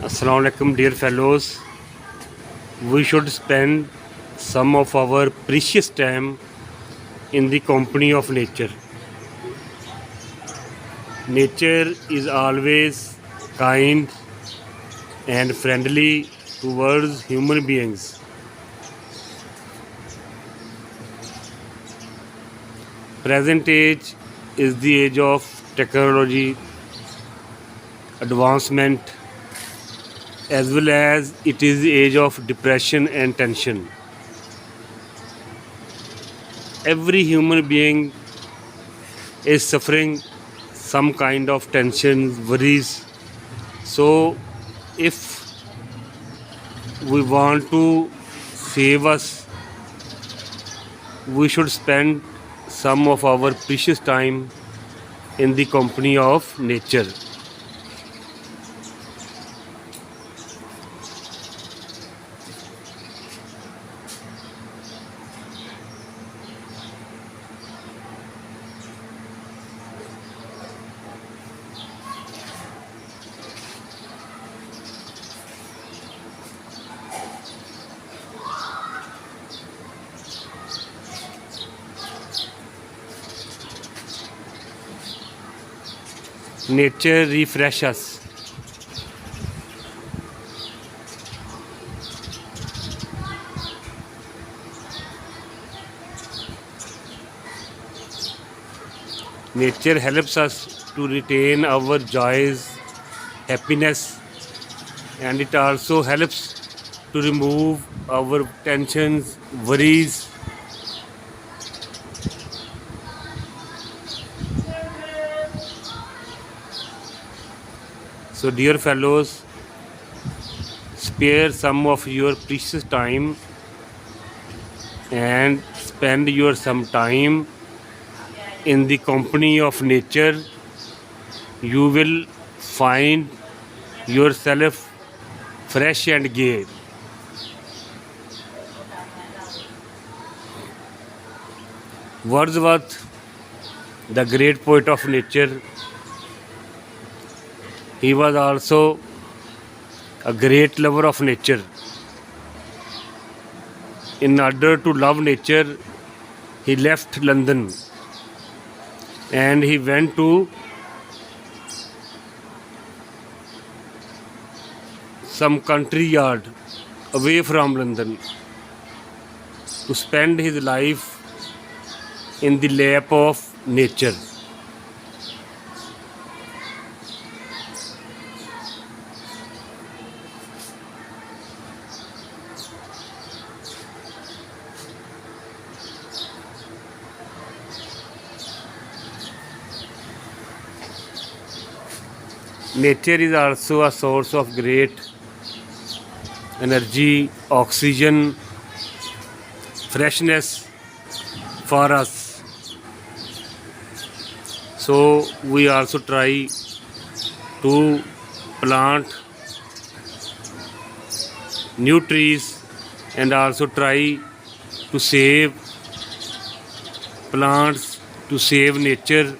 Assalamu alaikum, dear fellows. We should spend some of our precious time in the company of nature. Nature is always kind and friendly towards human beings. Present age is the age of technology, advancement, as well as it is the age of depression and tension. Every human being is suffering some kind of tension, worries. So, if we want to save us, we should spend some of our precious time in the company of nature. Nature refresh us. Nature helps us to retain our joys, happiness, and it also helps to remove our tensions, worries. So, dear fellows, spare some of your precious time and spend your some time in the company of nature. You will find yourself fresh and gay. Wordsworth, the great poet of nature, he was also a great lover of nature. In order to love nature, he left London and he went to some country yard away from London to spend his life in the lap of nature. Nature is also a source of great energy, oxygen, freshness for us. So we also try to plant new trees and also try to save plants, to save nature.